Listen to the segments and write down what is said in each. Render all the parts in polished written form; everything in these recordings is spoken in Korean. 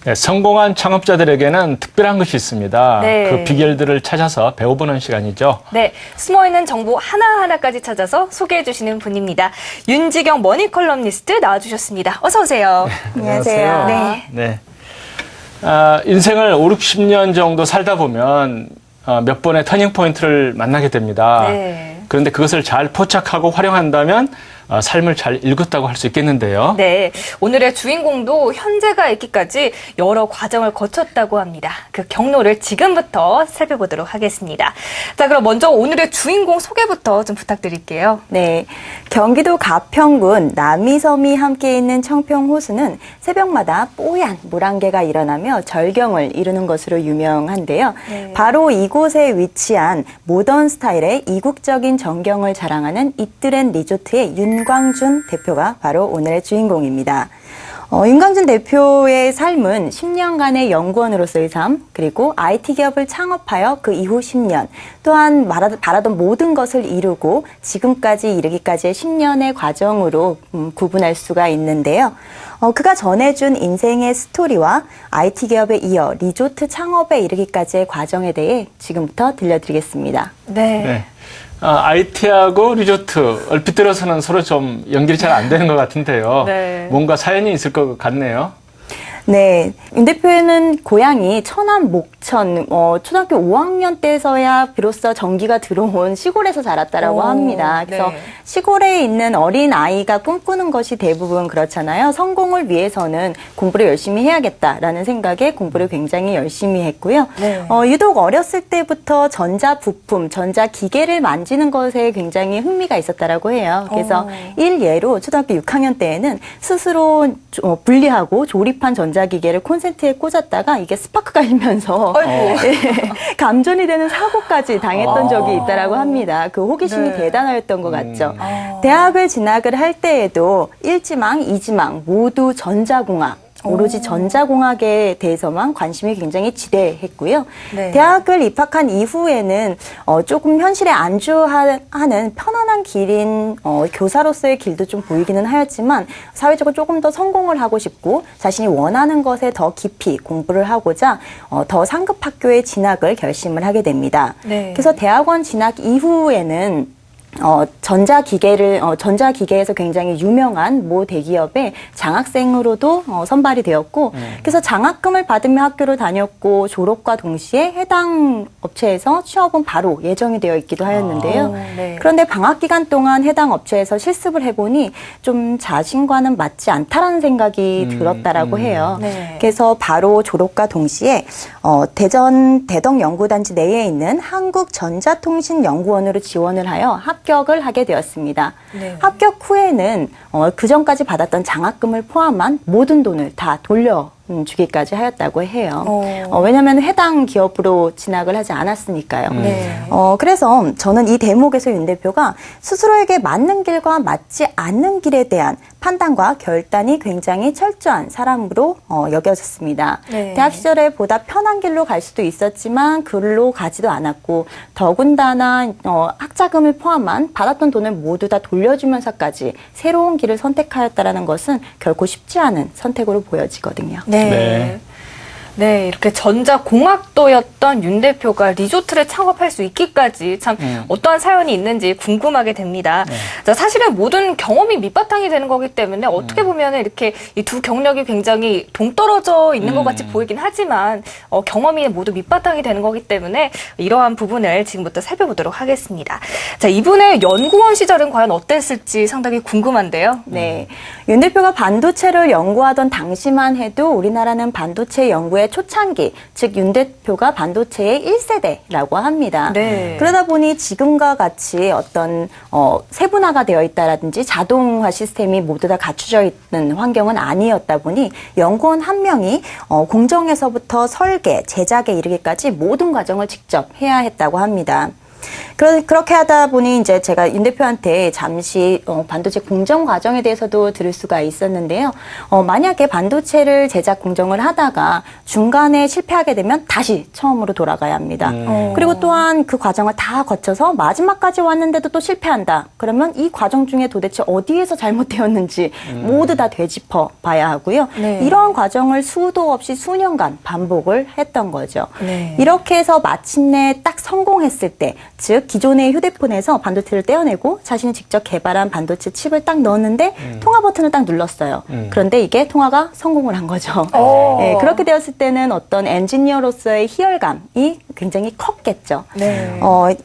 네, 성공한 창업자들에게는 특별한 것이 있습니다. 네. 그 비결들을 찾아서 배워보는 시간이죠. 네, 숨어있는 정보 하나하나까지 찾아서 소개해 주시는 분입니다. 윤지경 머니컬럼니스트 나와주셨습니다. 어서 오세요. 안녕하세요. 네. 네. 인생을 5, 60년 정도 살다 보면 몇 번의 터닝포인트를 만나게 됩니다. 네. 그런데 그것을 잘 포착하고 활용한다면 삶을 잘 읽었다고 할 수 있겠는데요. 네, 오늘의 주인공도 현재가 있기까지 여러 과정을 거쳤다고 합니다. 그 경로를 지금부터 살펴보도록 하겠습니다. 자, 그럼 먼저 오늘의 주인공 소개부터 좀 부탁드릴게요. 네, 경기도 가평군 남이섬이 함께 있는 청평호수는 새벽마다 뽀얀 물안개가 일어나며 절경을 이루는 것으로 유명한데요. 네. 바로 이곳에 위치한 모던 스타일의 이국적인 전경을 자랑하는 이트렌 리조트의 윤광준 대표가 바로 오늘의 주인공입니다. 윤광준 대표의 삶은 10년간의 연구원으로서의 삶, 그리고 IT 기업을 창업하여 그 이후 10년, 또한 바라던 모든 것을 이루고 지금까지 이르기까지의 10년의 과정으로 구분할 수가 있는데요. 그가 전해준 인생의 스토리와 IT 기업에 이어 리조트 창업에 이르기까지의 과정에 대해 지금부터 들려드리겠습니다. 네. 네. IT하고 리조트, 얼핏 들어서는 서로 좀 연결이 잘 안 되는 것 같은데요. 네. 뭔가 사연이 있을 것 같네요. 네, 윤 대표는 고향이 천안 목천, 초등학교 5학년 때서야 비로소 전기가 들어온 시골에서 자랐다라고 합니다. 그래서 네. 시골에 있는 어린 아이가 꿈꾸는 것이 대부분 그렇잖아요. 성공을 위해서는 공부를 열심히 해야겠다라는 생각에 공부를 굉장히 열심히 했고요. 네. 유독 어렸을 때부터 전자부품, 전자기계를 만지는 것에 굉장히 흥미가 있었다라고 해요. 그래서 일예로 초등학교 6학년 때에는 스스로 분리하고 조립한 전자기계를 콘센트에 꽂았다가 이게 스파크가 일면서 감전이 되는 사고까지 당했던 적이 있다라고 합니다. 그 호기심이 네. 대단하였던 것 같죠. 대학을 진학을 할 때에도 1지망, 2지망 모두 전자공학, 오로지 전자공학에 대해서만 관심이 굉장히 지대했고요. 네. 대학을 입학한 이후에는 조금 현실에 안주하는 편안한 길인 교사로서의 길도 좀 보이기는 하였지만 사회적으로 조금 더 성공을 하고 싶고 자신이 원하는 것에 더 깊이 공부를 하고자 더 상급 학교에 진학을 결심을 하게 됩니다. 네. 그래서 대학원 진학 이후에는 전자기계에서 굉장히 유명한 모 대기업의 장학생으로도 선발이 되었고, 그래서 장학금을 받으며 학교를 다녔고, 졸업과 동시에 해당 업체에서 취업은 바로 예정이 되어 있기도 하였는데요. 네. 그런데 방학 기간 동안 해당 업체에서 실습을 해보니 좀 자신과는 맞지 않다라는 생각이 들었다라고 해요. 네. 그래서 바로 졸업과 동시에 대전 대덕연구단지 내에 있는 한국전자통신연구원으로 지원을 하여 합격을 하게 되었습니다. 네. 합격 후에는 그전까지 받았던 장학금을 포함한 모든 돈을 다 돌려주기까지 하였다고 해요. 왜냐하면 해당 기업으로 진학을 하지 않았으니까요. 네. 그래서 저는 이 대목에서 윤 대표가 스스로에게 맞는 길과 맞지 않는 길에 대한 판단과 결단이 굉장히 철저한 사람으로 여겨졌습니다. 네. 대학 시절에 보다 편한 길로 갈 수도 있었지만 그로 가지도 않았고 더군다나 학자금을 포함한 받았던 돈을 모두 다 돌려주면서까지 새로운 길을 선택하였다라는 것은 결코 쉽지 않은 선택으로 보여지거든요. 네. 네, 이렇게 전자공학도였던 윤 대표가 리조트를 창업할 수 있기까지 참 어떠한 사연이 있는지 궁금하게 됩니다. 자, 사실은 모든 경험이 밑바탕이 되는 거기 때문에 어떻게 보면 이렇게 이 두 경력이 굉장히 동떨어져 있는 것 같이 보이긴 하지만 경험이 모두 밑바탕이 되는 거기 때문에 이러한 부분을 지금부터 살펴보도록 하겠습니다. 자, 이분의 연구원 시절은 과연 어땠을지 상당히 궁금한데요. 네. 윤 대표가 반도체를 연구하던 당시만 해도 우리나라는 반도체 연구의 초창기, 즉 윤 대표가 반도체의 1세대라고 합니다. 네. 그러다 보니 지금과 같이 어떤 세분화가 되어 있다라든지 자동화 시스템이 모두 다 갖춰져 있는 환경은 아니었다 보니 연구원 한 명이 공정에서부터 설계, 제작에 이르기까지 모든 과정을 직접 해야 했다고 합니다. 그렇게 하다 보니 이제 제가 윤 대표한테 잠시 반도체 공정 과정에 대해서도 들을 수가 있었는데요. 만약에 반도체를 제작 공정을 하다가 중간에 실패하게 되면 다시 처음으로 돌아가야 합니다. 그리고 또한 그 과정을 다 거쳐서 마지막까지 왔는데도 또 실패한다. 그러면 이 과정 중에 도대체 어디에서 잘못되었는지 모두 다 되짚어 봐야 하고요. 네. 이런 과정을 수도 없이 수년간 반복을 했던 거죠. 네. 이렇게 해서 마침내 딱 성공했을 때, 즉 기존의 휴대폰에서 반도체를 떼어내고 자신이 직접 개발한 반도체 칩을 딱 넣었는데 통화 버튼을 딱 눌렀어요. 그런데 이게 통화가 성공을 한 거죠. 네, 그렇게 되었을 때는 어떤 엔지니어로서의 희열감이 굉장히 컸겠죠. 네.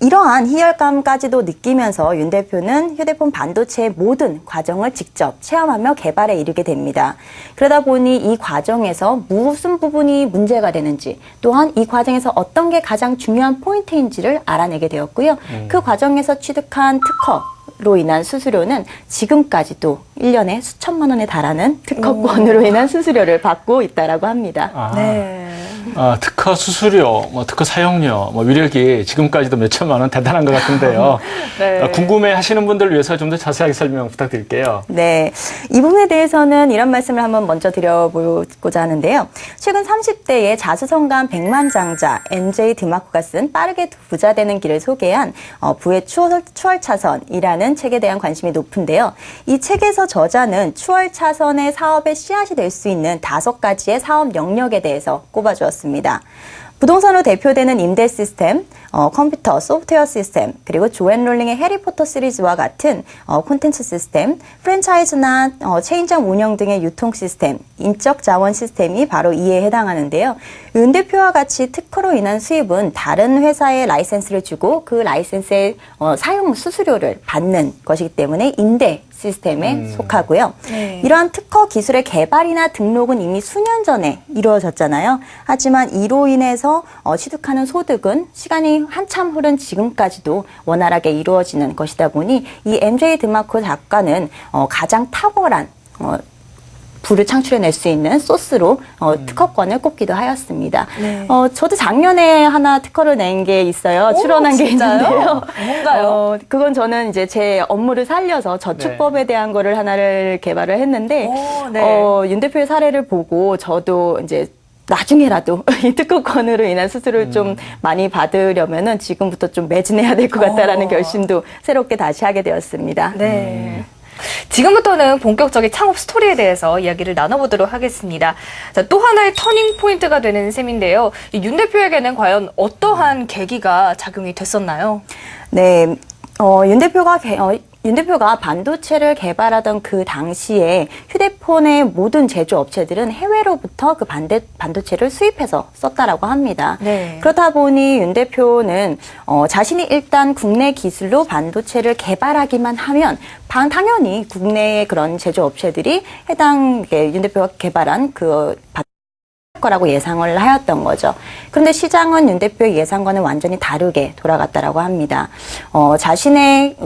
이러한 희열감까지도 느끼면서 윤 대표는 휴대폰 반도체의 모든 과정을 직접 체험하며 개발에 이르게 됩니다. 그러다 보니 이 과정에서 무슨 부분이 문제가 되는지, 또한 이 과정에서 어떤 게 가장 중요한 포인트인지를 알아내게 되었고요. 그 과정에서 취득한 특허로 인한 수수료는 지금까지도 1년에 수천만 원에 달하는 특허권으로 인한 수수료를 받고 있다라고 합니다. 네. 특허 수수료, 특허 사용료, 위력이 지금까지도 몇 천만 원 대단한 것 같은데요. 네. 궁금해 하시는 분들을 위해서 좀 더 자세하게 설명 부탁드릴게요. 네. 이 부분에 대해서는 이런 말씀을 한번 먼저 드려보고자 하는데요. 최근 30대의 자수성가한 백만장자 NJ 드마코가 쓴 빠르게 부자 되는 길을 소개한 부의 추월차선이라는 책에 대한 관심이 높은데요. 이 책에서 저자는 추월차선의 사업의 씨앗이 될 수 있는 5가지의 사업 영역에 대해서 꼽아주었습니다. 부동산으로 대표되는 임대 시스템, 컴퓨터, 소프트웨어 시스템, 그리고 조앤롤링의 해리포터 시리즈와 같은 콘텐츠 시스템, 프랜차이즈나 체인점 운영 등의 유통 시스템, 인적 자원 시스템이 바로 이에 해당하는데요. 윤 대표와 같이 특허로 인한 수입은 다른 회사에 라이센스를 주고 그 라이센스의 사용 수수료를 받는 것이기 때문에 임대 시스템에 속하고요. 네. 이러한 특허 기술의 개발이나 등록은 이미 수년 전에 이루어졌잖아요. 하지만 이로 인해서 취득하는 소득은 시간이 한참 흐른 지금까지도 원활하게 이루어지는 것이다 보니 이 MJ 드마코 작가는 가장 탁월한 부를 창출해낼 수 있는 소스로 특허권을 꼽기도 하였습니다. 네. 저도 작년에 하나 특허를 낸 게 있어요. 출원한 게 진짜요? 있는데요. 뭔가요? 그건 저는 이제 제 업무를 살려서 저축법에 대한 거를 하나를 개발을 했는데, 오, 네. 윤 대표의 사례를 보고 저도 이제 나중에라도 이 특허권으로 인한 수수료를 좀 많이 받으려면은 지금부터 좀 매진해야 될 것 같다라는 결심도 새롭게 다시 하게 되었습니다. 네. 지금부터는 본격적인 창업 스토리에 대해서 이야기를 나눠보도록 하겠습니다. 자, 또 하나의 터닝 포인트가 되는 셈인데요. 윤 대표에게는 과연 어떠한 계기가 작용이 됐었나요? 네, 윤 대표가 반도체를 개발하던 그 당시에 휴대폰의 모든 제조업체들은 해외로부터 그 반도체를 수입해서 썼다라고 합니다. 네. 그렇다 보니 윤 대표는 자신이 일단 국내 기술로 반도체를 개발하기만 하면 당연히 국내의 그런 제조업체들이 해당 윤 대표가 개발한 그 거라고 예상을 하였던 거죠. 그런데 시장은 윤 대표의 예상과는 완전히 다르게 돌아갔다라고 합니다. 자신이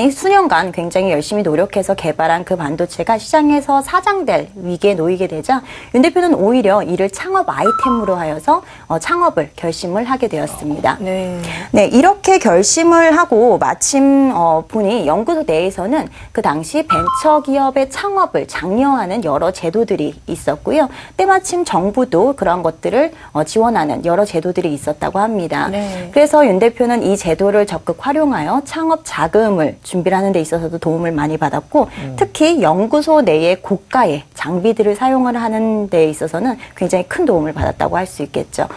수년간 굉장히 열심히 노력해서 개발한 그 반도체가 시장에서 사장될 위기에 놓이게 되자 윤 대표는 오히려 이를 창업 아이템으로 하여서 창업을 결심을 하게 되었습니다. 네. 네, 이렇게 결심을 하고 마침 보니 연구소 내에서는 그 당시 벤처기업의 창업을 장려하는 여러 제도들이 있었고요. 때마침 정부도 그런 것들을 지원하는 여러 제도들이 있었다고 합니다. 네. 그래서 윤 대표는 이 제도를 적극 활용하여 창업 자금을 준비하는 데 있어서도 도움을 많이 받았고 특히 연구소 내의 고가의 장비들을 사용을 하는 데 있어서는 굉장히 큰 도움을 받았다고 할 수 있겠죠.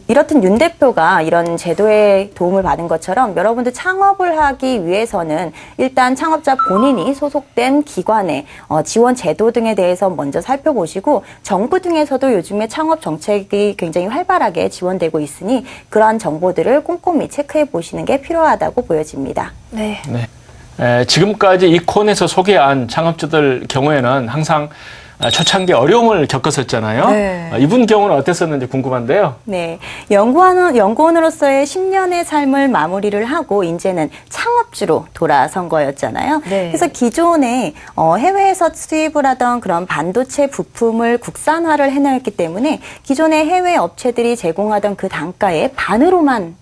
이렇듯 윤 대표가 이런 제도에 도움을 받은 것처럼 여러분들 창업을 하기 위해서는 일단 창업자 본인이 소속된 기관의 지원 제도 등에 대해서 먼저 살펴보시고 정부 등에서도 요즘에 창업 정책이 굉장히 활발하게 지원되고 있으니 그러한 정보들을 꼼꼼히 체크해 보시는 게 필요하다고 보여집니다. 네. 네. 지금까지 이 콘에서 소개한 창업주들 경우에는 항상 초창기 어려움을 겪었었잖아요. 네. 이분 경우는 어땠었는지 궁금한데요. 네. 연구원으로서의 10년의 삶을 마무리를 하고 이제는 창업주로 돌아선 거였잖아요. 네. 그래서 기존에 해외에서 수입을 하던 그런 반도체 부품을 국산화를 해놨기 때문에 기존의 해외 업체들이 제공하던 그 단가의 반으로만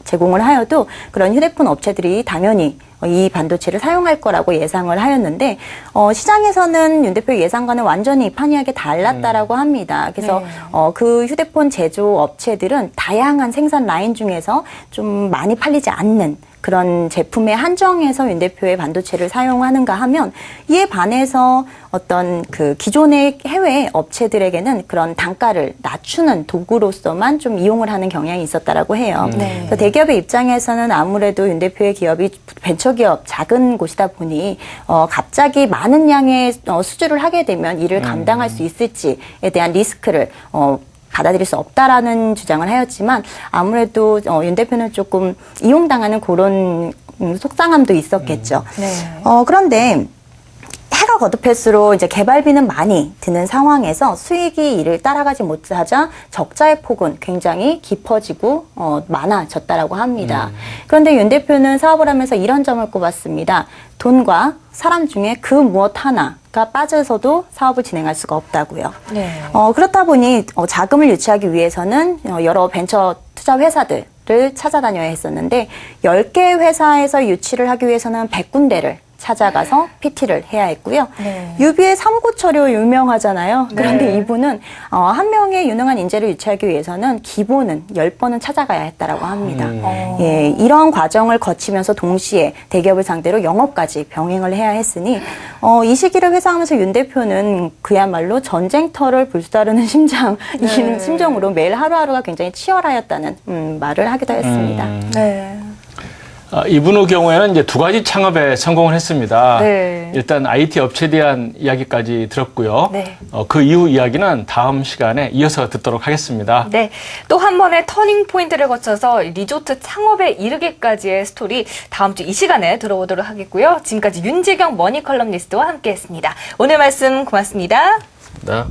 제공을 하여도 그런 휴대폰 업체들이 당연히 이 반도체를 사용할 거라고 예상을 하였는데 시장에서는 윤 대표의 예상과는 완전히 판이하게 달랐다라고 합니다. 그래서 네. 그 휴대폰 제조 업체들은 다양한 생산 라인 중에서 좀 많이 팔리지 않는 그런 제품에 한정해서 윤 대표의 반도체를 사용하는가 하면 이에 반해서 어떤 그 기존의 해외 업체들에게는 그런 단가를 낮추는 도구로서만 좀 이용을 하는 경향이 있었다라고 해요. 네. 그래서 대기업의 입장에서는 아무래도 윤 대표의 기업이 벤처기업 작은 곳이다 보니 갑자기 많은 양의 수주를 하게 되면 이를 감당할 수 있을지에 대한 리스크를 받아들일 수 없다라는 주장을 하였지만 아무래도 윤 대표는 조금 이용당하는 그런 속상함도 있었겠죠. 네. 그런데 해가 거듭할수록 이제 개발비는 많이 드는 상황에서 수익이 이를 따라가지 못하자 적자의 폭은 굉장히 깊어지고 많아졌다라고 합니다. 그런데 윤 대표는 사업을 하면서 이런 점을 꼽았습니다. 돈과 사람 중에 그 무엇 하나가 빠져서도 사업을 진행할 수가 없다고요. 네. 그렇다 보니 자금을 유치하기 위해서는 여러 벤처 투자 회사들을 찾아다녀야 했었는데 10개 회사에서 유치를 하기 위해서는 100군데를 찾아가서 PT를 해야 했고요. 네. 유비의 삼고철효 유명하잖아요. 그런데 네. 이분은 한 명의 유능한 인재를 유치하기 위해서는 기본은 10번은 찾아가야 했다라고 합니다. 예, 이런 과정을 거치면서 동시에 대기업을 상대로 영업까지 병행을 해야 했으니 이 시기를 회상하면서 윤 대표는 그야말로 전쟁터를 불사르는 심정으로 매일 하루하루가 굉장히 치열하였다는 말을 하기도 했습니다. 네. 이분의 경우에는 이제 두 가지 창업에 성공을 했습니다. 네. 일단 IT 업체에 대한 이야기까지 들었고요. 네. 그 이후 이야기는 다음 시간에 이어서 듣도록 하겠습니다. 네. 또 한 번의 터닝 포인트를 거쳐서 리조트 창업에 이르기까지의 스토리 다음 주 이 시간에 들어보도록 하겠고요. 지금까지 윤지경 머니컬럼니스트와 함께했습니다. 오늘 말씀 고맙습니다. 네.